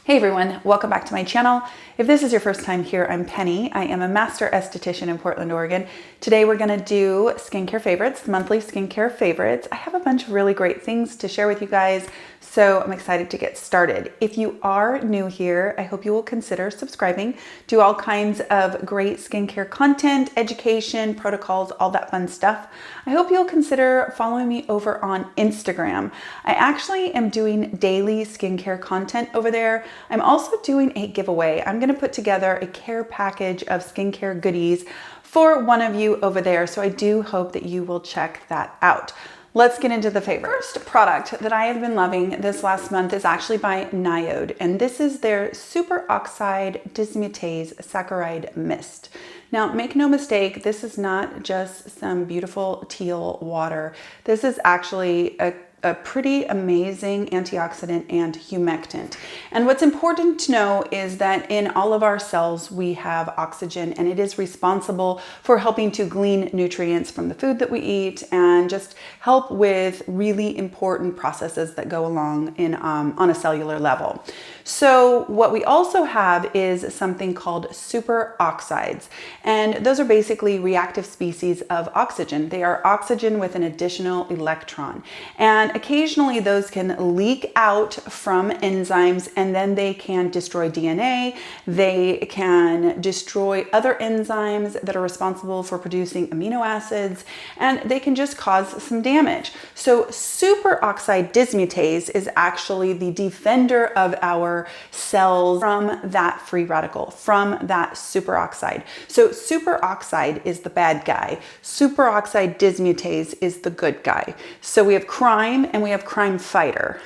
Hey everyone, welcome back to my channel. If this is your first time here, I'm Penny. I am a master esthetician in Portland, Oregon. Today we're gonna do skincare favorites, monthly skincare favorites. I have a bunch of really great things to share with you guys, so I'm excited to get started. If you are new here, I hope you will consider subscribing to all kinds of great skincare content, education, protocols, all that fun stuff. I hope you'll consider following me over on Instagram. I actually am doing daily skincare content over there. I'm also doing a giveaway. I'm gonna put together a care package of skincare goodies for one of you over there. So I do hope that you will check that out. Let's get into the favorites. First product that I have been loving this last month is actually by Nyota, and this is their Super Oxide Dismutase Saccharide Mist. Now, make no mistake, this is not just some beautiful teal water. This is actually a pretty amazing antioxidant and humectant. And what's important to know is that in all of our cells, we have oxygen, and it is responsible for helping to glean nutrients from the food that we eat and just help with really important processes that go along in on a cellular level. So what we also have is something called super oxides, and those are basically reactive species of oxygen. They are oxygen with an additional electron, and occasionally those can leak out from enzymes, and then they can destroy DNA. They can destroy other enzymes that are responsible for producing amino acids, and they can just cause some damage. So superoxide dismutase is actually the defender of our cells from that free radical, from that superoxide. So superoxide is the bad guy. Superoxide dismutase is the good guy. So we have crime and we have crime fighter.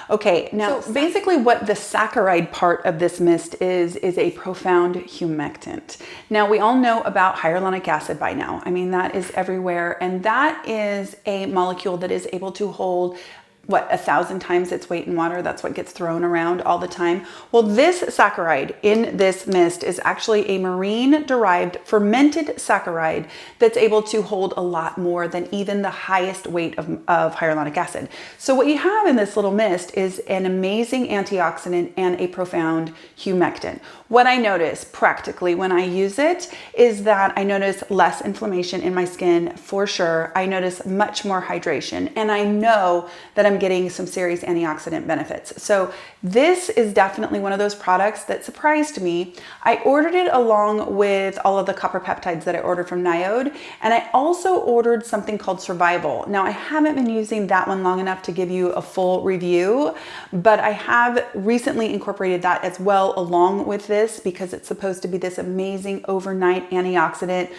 Okay, now so basically what the saccharide part of this mist is a profound humectant. Now we all know about hyaluronic acid by now. I mean, that is everywhere, and that is a molecule that is able to hold 1,000 times its weight in water. That's what gets thrown around all the time. Well, this saccharide in this mist is actually a marine derived fermented saccharide that's able to hold a lot more than even the highest weight of hyaluronic acid. So what you have in this little mist is an amazing antioxidant and a profound humectant. What I notice practically when I use it is that I notice less inflammation in my skin for sure. I notice much more hydration, and I know that I'm getting some serious antioxidant benefits. So this is definitely one of those products that surprised me. I ordered it along with all of the copper peptides that I ordered from Nyota, and I also ordered something called Survival. Now, I haven't been using that one long enough to give you a full review, but I have recently incorporated that as well along with this because it's supposed to be this amazing overnight antioxidant,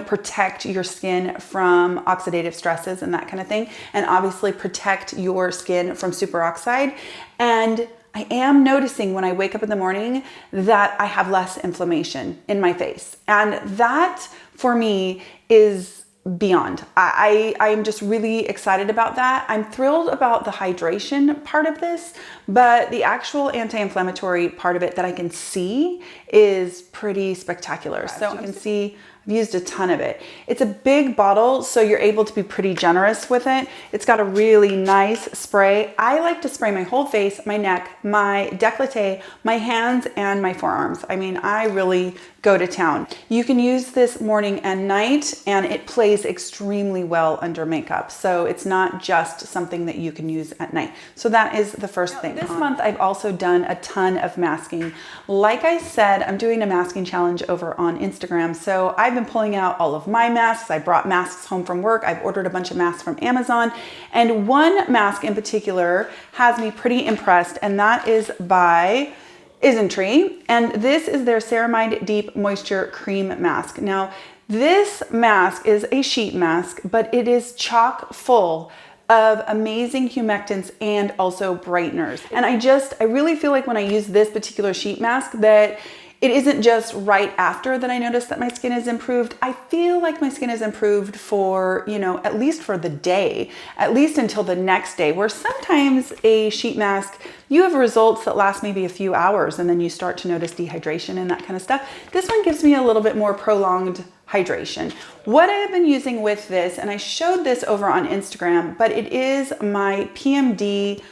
protect your skin from oxidative stresses and that kind of thing, and obviously protect your skin from superoxide. And I am noticing when I wake up in the morning that I have less inflammation in my face. And that for me is beyond. I'm just really excited about that. I'm thrilled about the hydration part of this, but the actual anti-inflammatory part of it that I can see is pretty spectacular. So you can see I've used a ton of it. It's a big bottle, so you're able to be pretty generous with it. It's got a really nice spray. I like to spray my whole face, my neck, my décolleté, my hands, and my forearms. I mean, I really go to town. You can use this morning and night, and it plays extremely well under makeup. So it's not just something that you can use at night. So that is the first thing. This month, I've also done a ton of masking. Like I said, I'm doing a masking challenge over on Instagram. So I've been pulling out all of my masks. I brought masks home from work. I've ordered a bunch of masks from Amazon. And one mask in particular has me pretty impressed, and that is by Isntree, and this is their Ceramide Deep Moisture Cream Mask. Now, this mask is a sheet mask, but it is chock full of amazing humectants and also brighteners. And I really feel like when I use this particular sheet mask that it isn't just right after that I notice that my skin is improved. I feel like my skin is improved for, at least for the day, at least until the next day, where sometimes a sheet mask, you have results that last maybe a few hours and then you start to notice dehydration and that kind of stuff. This one gives me a little bit more prolonged hydration. What I have been using with this, and I showed this over on Instagram, but it is my PMD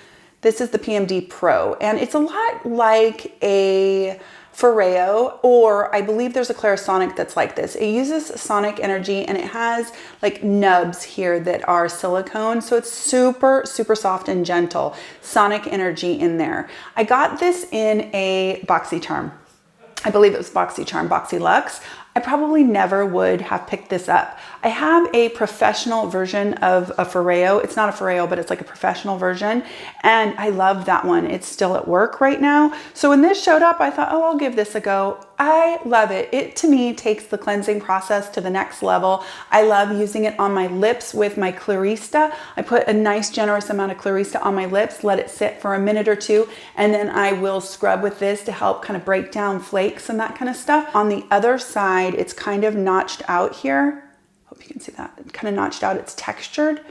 This is the PMD Pro, and it's a lot like a Foreo, or I believe there's a Clarisonic that's like this. It uses sonic energy, and it has like nubs here that are silicone, so it's super, super soft and gentle. Sonic energy in there. I got this in a BoxyCharm. I believe it was BoxyCharm, BoxyLuxe. I probably never would have picked this up. I have a professional version of a Foreo. It's not a Foreo, but it's like a professional version. And I love that one. It's still at work right now. So when this showed up, I thought, oh, I'll give this a go. I love it. It, to me, takes the cleansing process to the next level. I love using it on my lips with my Clearista. I put a nice generous amount of Clearista on my lips, let it sit for a minute or two, and then I will scrub with this to help kind of break down flakes and that kind of stuff. On the other side, it's kind of notched out here. Hope you can see that. It's kind of notched out. It's textured.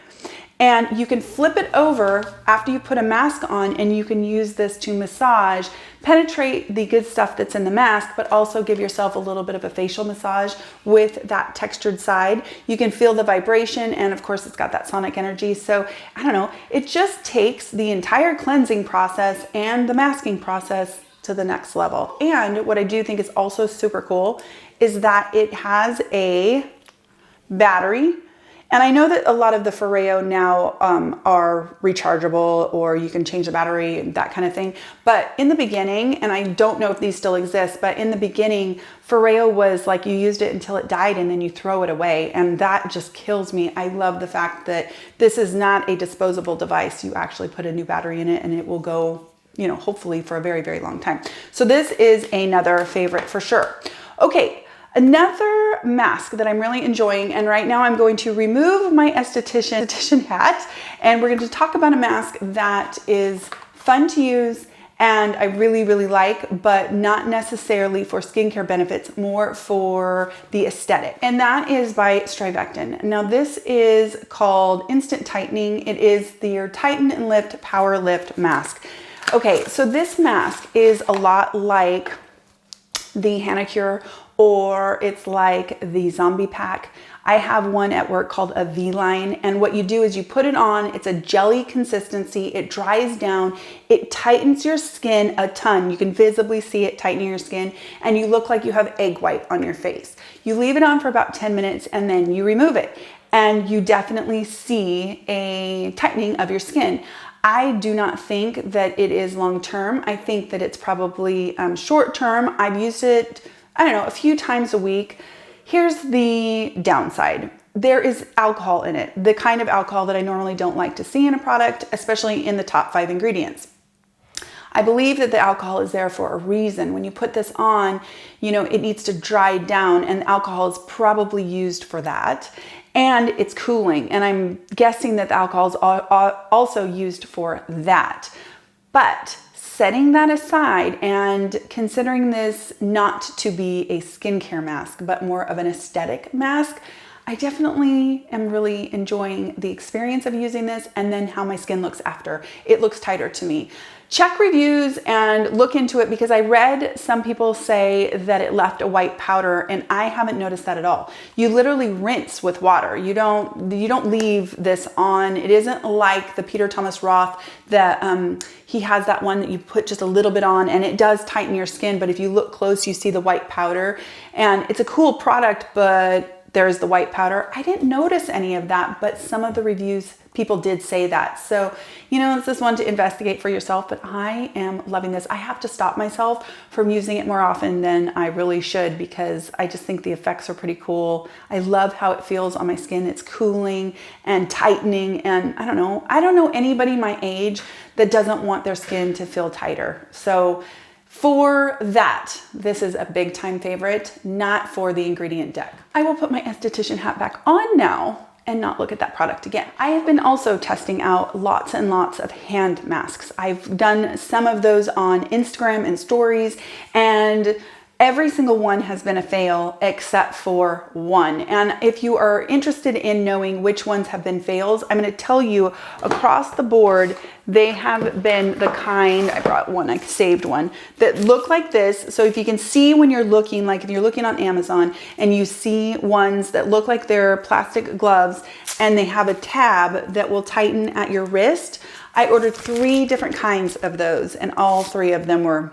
And you can flip it over after you put a mask on, and you can use this to massage, penetrate the good stuff that's in the mask, but also give yourself a little bit of a facial massage with that textured side. You can feel the vibration, and of course it's got that sonic energy. So I don't know, it just takes the entire cleansing process and the masking process to the next level. And what I do think is also super cool is that it has a battery. And I know that a lot of the Foreo now are rechargeable, or you can change the battery, that kind of thing. But in the beginning, and I don't know if these still exist, but in the beginning, Foreo was like you used it until it died and then you throw it away. And that just kills me. I love the fact that this is not a disposable device. You actually put a new battery in it and it will go, you know, hopefully for a very, very long time. So this is another favorite for sure. Okay. Another mask that I'm really enjoying, and right now I'm going to remove my esthetician hat, and we're going to talk about a mask that is fun to use and I really, really like, but not necessarily for skincare benefits, more for the aesthetic. And that is by Strivectin. Now this is called Instant Tightening. It is their Tighten and Lift Power Lift Mask. Okay, so this mask is a lot like the Hanacure, or it's like the Zombie Pack. I have one at work called a V-Line, and what you do is you put it on, it's a jelly consistency, it dries down, it tightens your skin a ton. You can visibly see it tightening your skin, and you look like you have egg white on your face. You leave it on for about 10 minutes and then you remove it, and you definitely see a tightening of your skin. I do not think that it is long-term. I think that it's probably short-term. I've used it, I don't know, a few times a week. Here's the downside. There is alcohol in it, the kind of alcohol that I normally don't like to see in a product, especially in the top 5 ingredients. I believe that the alcohol is there for a reason. When you put this on, you know, it needs to dry down, and alcohol is probably used for that. And it's cooling, and I'm guessing that the alcohol is also used for that. But setting that aside and considering this not to be a skincare mask, but more of an aesthetic mask, I definitely am really enjoying the experience of using this, and then how my skin looks after. It looks tighter to me. Check reviews and look into it, because I read some people say that it left a white powder, and I haven't noticed that at all. You literally rinse with water. You don't leave this on. It isn't like the Peter Thomas Roth that he has that one that you put just a little bit on and it does tighten your skin, but if you look close, you see the white powder, and it's a cool product, but there's the white powder. I didn't notice any of that, but some of the reviews, people did say that. So, you know, this is one to investigate for yourself, but I am loving this. I have to stop myself from using it more often than I really should, because I just think the effects are pretty cool. I love how it feels on my skin. It's cooling and tightening, and I don't know anybody my age that doesn't want their skin to feel tighter. So for that, this is a big time favorite, not for the ingredient deck. I will put my esthetician hat back on now and not look at that product again. I have been also testing out lots and lots of hand masks. I've done some of those on Instagram and stories, and every single one has been a fail except for one. And if you are interested in knowing which ones have been fails, I'm going to tell you across the board, they have been the kind, I brought one, I saved one, that look like this. So if you can see when you're looking, like if you're looking on Amazon and you see ones that look like they're plastic gloves and they have a tab that will tighten at your wrist, I ordered 3 different kinds of those, and all 3 of them were,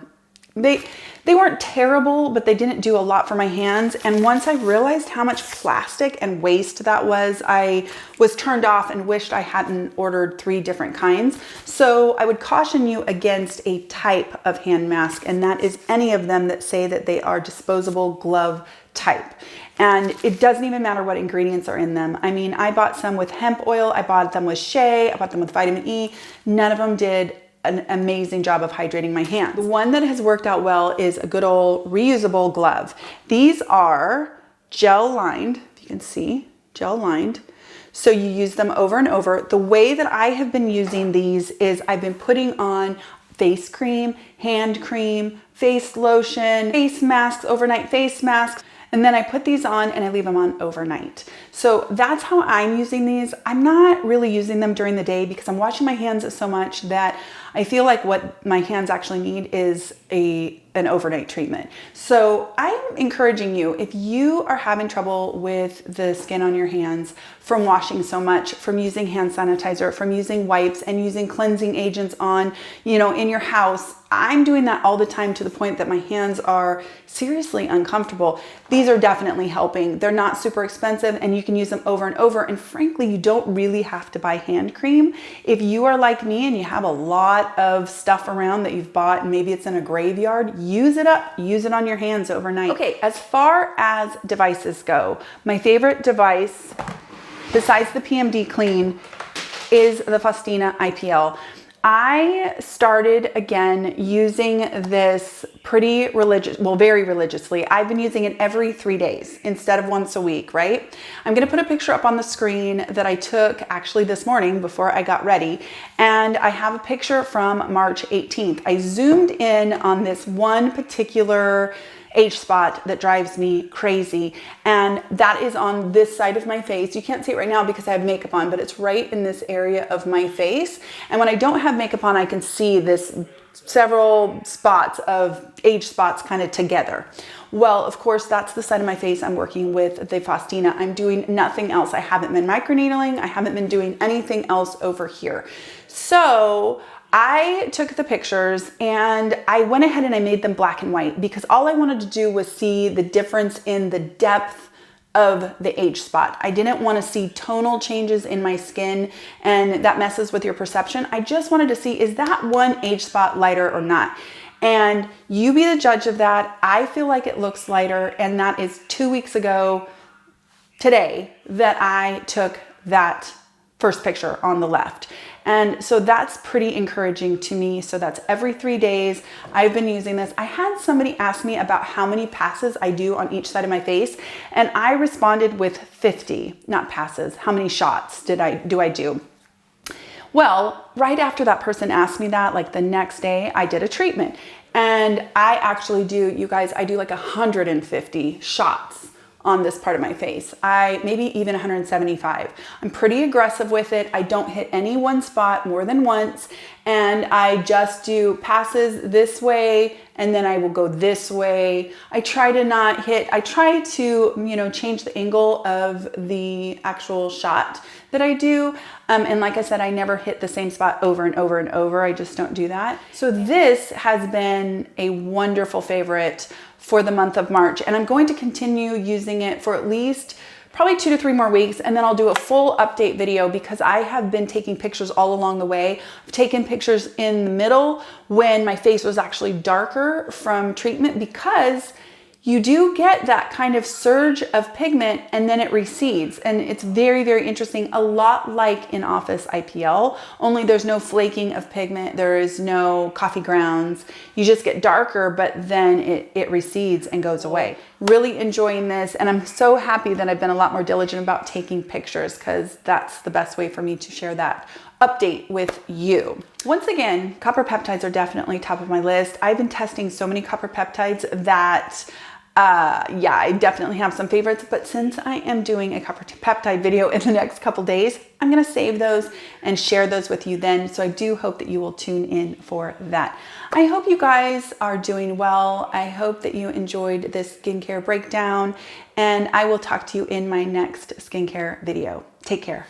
they weren't terrible, but they didn't do a lot for my hands. And once I realized how much plastic and waste that was, I was turned off and wished I hadn't ordered 3 different kinds. So I would caution you against a type of hand mask, and that is any of them that say that they are disposable glove type. And it doesn't even matter what ingredients are in them. I mean, I bought some with hemp oil, I bought them with shea, I bought them with vitamin E. None of them did an amazing job of hydrating my hands. The one that has worked out well is a good old reusable glove. These are gel lined, if you can see, gel lined. So you use them over and over. The way that I have been using these is I've been putting on face cream, hand cream, face lotion, face masks, overnight face masks. And then I put these on and I leave them on overnight. So that's how I'm using these. I'm not really using them during the day because I'm washing my hands so much that I feel like what my hands actually need is an overnight treatment. So I'm encouraging you, if you are having trouble with the skin on your hands from washing so much, from using hand sanitizer, from using wipes and using cleansing agents on, in your house, I'm doing that all the time to the point that my hands are seriously uncomfortable. These are definitely helping. They're not super expensive and you can use them over and over. And frankly, you don't really have to buy hand cream. If you are like me and you have a lot of stuff around that you've bought and maybe it's in a graveyard, use it up, use it on your hands overnight. Okay, as far as devices go, my favorite device besides the PMD Clean is the Faustina IPL. I started again using this very religiously. I've been using it every 3 days instead of once a week, right? I'm gonna put a picture up on the screen that I took actually this morning before I got ready. And I have a picture from March 18th. I zoomed in on this one particular age spot that drives me crazy. And that is on this side of my face. You can't see it right now because I have makeup on, but it's right in this area of my face. And when I don't have makeup on, I can see this several spots of age spots kind of together. Well, of course, that's the side of my face I'm working with the Faustina. I'm doing nothing else. I haven't been microneedling. I haven't been doing anything else over here. So I took the pictures and I went ahead and I made them black and white because all I wanted to do was see the difference in the depth of the age spot. I didn't want to see tonal changes in my skin and that messes with your perception. I just wanted to see, is that one age spot lighter or not? And you be the judge of that. I feel like it looks lighter, and that is 2 weeks ago today that I took that first picture on the left. And so that's pretty encouraging to me. So that's every 3 days. I've been using this. I had somebody ask me about how many passes I do on each side of my face, and I responded with 50, not passes. How many shots do I do? Well, right after that person asked me that, like the next day, I did a treatment. And I actually do, you guys, I do like 150 shots on this part of my face. Maybe even 175. I'm pretty aggressive with it. I don't hit any one spot more than once. And I just do passes this way, and then I will go this way. I try to change the angle of the actual shot that I do. And like I said, I never hit the same spot over and over and over. I just don't do that. So this has been a wonderful favorite for the month of March. And I'm going to continue using it for at least probably 2 to 3 more weeks. And then I'll do a full update video because I have been taking pictures all along the way. I've taken pictures in the middle when my face was actually darker from treatment, because you do get that kind of surge of pigment and then it recedes. And it's very, very interesting. A lot like in Office IPL, only there's no flaking of pigment. There is no coffee grounds. You just get darker, but then it recedes and goes away. Really enjoying this. And I'm so happy that I've been a lot more diligent about taking pictures, because that's the best way for me to share that update with you. Once again, copper peptides are definitely top of my list. I've been testing so many copper peptides that I definitely have some favorites, but since I am doing a copper peptide video in the next couple days, I'm gonna save those and share those with you then. So I do hope that you will tune in for that. I hope you guys are doing well. I hope that you enjoyed this skincare breakdown, and I will talk to you in my next skincare video. Take care.